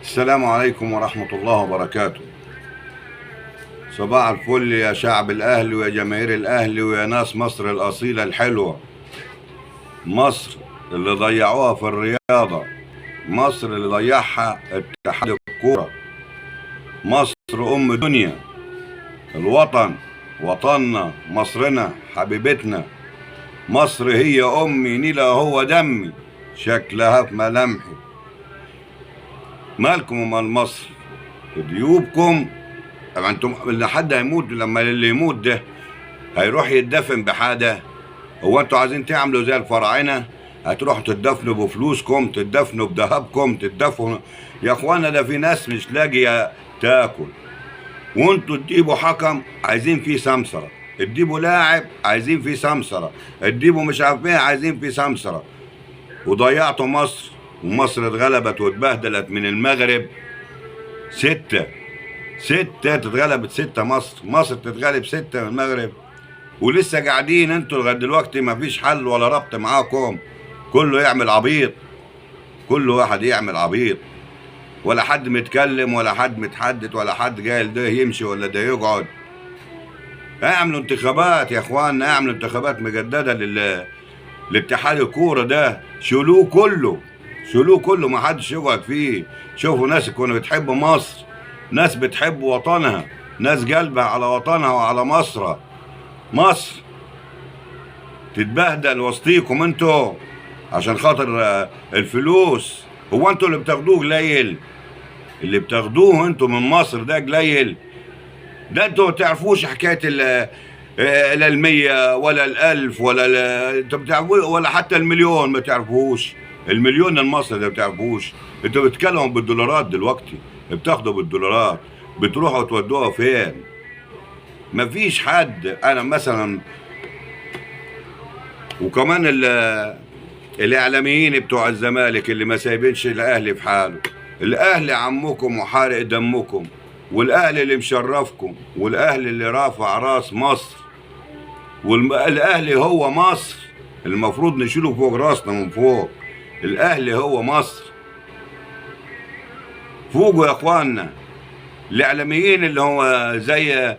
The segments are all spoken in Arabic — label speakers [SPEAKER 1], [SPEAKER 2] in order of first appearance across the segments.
[SPEAKER 1] السلام عليكم ورحمة الله وبركاته. صباح الفل يا شعب الأهلي ويا جماهير الأهلي ويا ناس مصر الأصيلة الحلوة. مصر اللي ضيعوها في الرياضة، مصر اللي ضيعها اتحاد الكورة، مصر أم دنيا، الوطن، وطننا، مصرنا، حبيبتنا. مصر هي أمي، نيلها هو دمي، شكلها في ملامحي. مالكم ومال مصر؟ جيوبكم. طبعا انتم اللي حد هيموت، لما اللي يموت ده هيروح يتدفن بحاجه؟ هو انتوا عايزين تعملوا زي الفراعنه؟ هتروحوا تتدفنوا بفلوسكم، تتدفنوا بذهبكم، تتدفنوا؟ يا اخوانا ده في ناس مش لاقيه تاكل، وانتوا تجيبوا حكم عايزين فيه سمسره، تجيبوا لاعب عايزين فيه سمسره، تجيبوا مش عارف ايه عايزين فيه سمسره. وضيعتوا مصر، ومصر اتغلبت واتبهدلت من المغرب 6. 6 تتغلب 6، مصر تتغلب 6 من المغرب. ولسه قاعدين انتوا لغايه دلوقتي مفيش حل ولا ربط معاكم. كله يعمل عبيط، كل واحد يعمل عبيط، ولا حد متكلم ولا حد متحدث ولا حد قايل ده يمشي ولا ده يقعد. اعملوا انتخابات يا اخواننا، اعملوا انتخابات مجدده لاتحاد الكوره ده. شيلوه كله، شيلوه كله، ما حدش يقعد فيه. شوفوا ناس يكونوا بتحب مصر، ناس بتحب وطنها، ناس قلبها على وطنها وعلى مصر. مصر تتبهدل وسطيكم انتوا عشان خاطر الفلوس. هو انتوا اللي بتاخدوه قليل؟ اللي بتاخدوه انتوا من مصر ده قليل؟ ده انتوا ما تعرفوش حكايه لا المية ولا الألف ولا انتوا بتعرفوه، ولا حتى المليون ما تعرفوش. المليون المصري ده ما تعرفوش. انتوا بتتكلموا بالدولارات دلوقتي، بتاخدوا بالدولارات، بتروحوا تودوها فين؟ مفيش حد. انا مثلا، وكمان الاعلاميين بتوع الزمالك اللي ما سايبينش الاهلي في حاله. الاهلي عمكم وحارق دمكم، والاهلي اللي مشرفكم، والاهلي اللي رافع راس مصر، والاهلي هو مصر. المفروض نشيله فوق راسنا من فوق. الاهلي هو مصر. فوقوا يا اخواننا. الاعلاميين اللي هو زي يا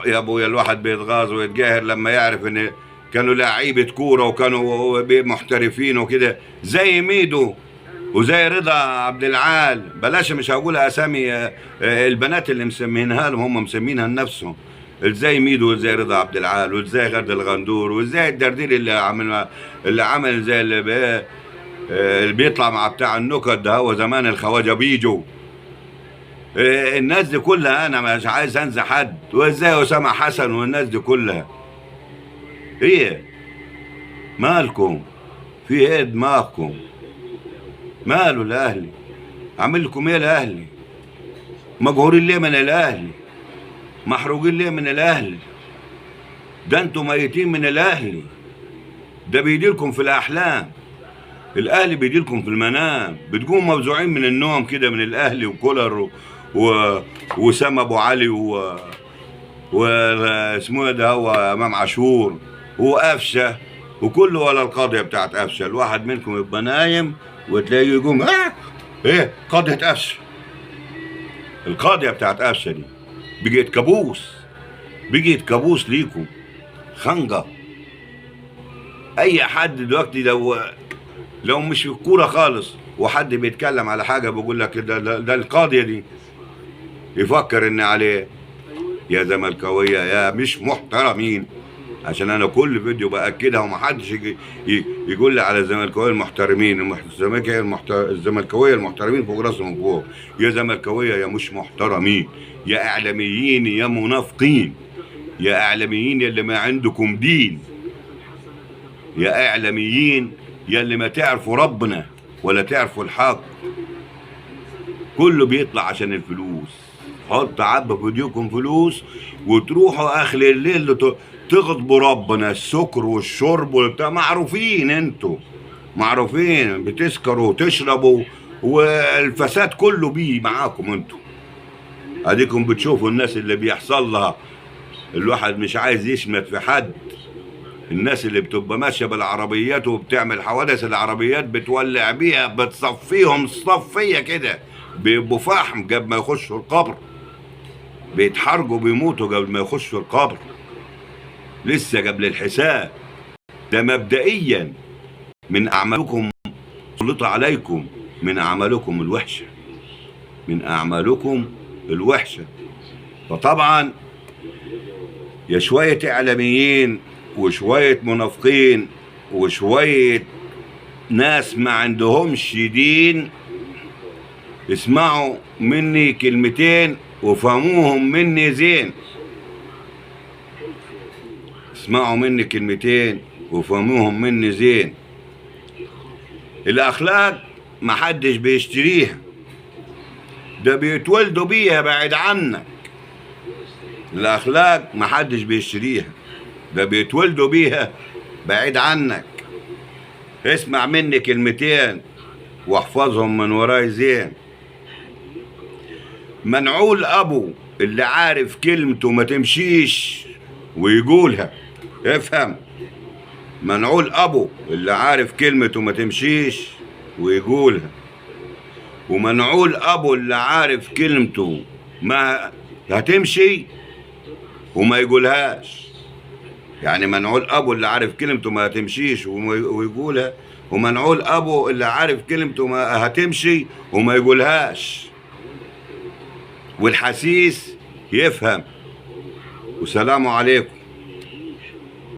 [SPEAKER 1] ابويا الواحد بيتغاظ ويتجاهر لما يعرف ان كانوا لعيبه كوره وكانوا محترفين وكده، زي ميدو وزي رضا عبد العال. بلاش، مش هقول اسامي البنات اللي مسمينها لهم، هم مسمينها لنفسهم. ازاي ميدو وازاي رضا عبد العال وازاي غد الغندور وازاي الدردير اللي عمل زي اللي بيطلع مع بتاع النكت ده، هو زمان الخواجه بيجو. الناس دي كلها انا مش عايز انسى حد. وازاي اسامه حسن والناس دي كلها. ايه مالكم؟ في ايه دماغكم؟ ماله الاهلي؟ عامل لكم ايه الاهلي؟ مجهورين ليه من الاهلي؟ محروقين ليه من الاهلي؟ ده انتوا ميتين من الاهلي. ده بيجيلكم في الاحلام. الاهلي بيجيلكم في المنام، بتقوموا مفزوعين من النوم كده من الاهلي وكولر وسام ابو علي واسمه إيه ده، هو امام عاشور وقفشه وكله، ولا القاضيه بتاعت قفشه. الواحد منكم يبقى نايم وتلاقيه يقوم ايه قاضيه قفشه. القاضيه بتاعت قفشه دي بقيت كابوس، بقيت كابوس ليكم، خنقه. اي حد دلوقتي لو مش في الكوره خالص وحد بيتكلم على حاجه بيقول لك ده القاضيه دي، يفكر ان عليه. يا زملكاويه يا مش محترمين، عشان انا كل فيديو باكدها ومحدش يقول لي على الزملكاويه المحترمين. الزملكاويه المحترمين فوق راسهم من فوق. يا زملكاويه يا مش محترمين، يا اعلاميين يا منافقين، يا اعلاميين يا اللي ما عندكم دين، يا اعلاميين يا اللي ما تعرفوا ربنا ولا تعرفوا الحق. كله بيطلع عشان الفلوس. حط عبى في ايديكم فلوس وتروحوا اخر الليل تغضبوا ربنا. السكر والشرب والبتاع معروفين، انتوا معروفين بتسكروا وتشربوا، والفساد كله بيه معاكم انتوا. اديكم بتشوفوا الناس اللي بيحصل لها. الواحد مش عايز يشمت في حد. الناس اللي بتبقى ماشيه بالعربيات وبتعمل حوادث، العربيات بتولع بيها، بتصفيهم صفيه كده بيبقوا فحم قبل ما يخشوا القبر، بيتحرقوا بيموتوا قبل ما يخشوا القبر، لسه قبل الحساب. ده مبدئيا من أعمالكم سلط عليكم، من أعمالكم الوحشة، من أعمالكم الوحشة. فطبعا يا شوية إعلاميين وشوية منافقين وشوية ناس ما عندهمش دين، اسمعوا مني كلمتين وفهموهم مني زين. اسمعوا مني كلمتين وفهموهم مني زين. الأخلاق محدش بيشتريها، ده بيتولدوا بيها بعيد عنك. الأخلاق محدش بيشتريها، ده بيتولدوا بيها بعيد عنك. اسمع مني كلمتين واحفظهم من وراي زين. منعول أبو اللي عارف كلمته ما تمشيش ويقولها. افهم، منعول أبو اللي عارف كلمته ما تمشيش ويقولها، ومنعول أبو اللي عارف كلمته ما هتمشي وما يقولهاش. يعني منعول أبو اللي عارف كلمته ما هتمشيش ويقولها، ومنعول أبو اللي عارف كلمته ما هتمشي وما يقولهاش. والحسيس يفهم. والسلام عليكم.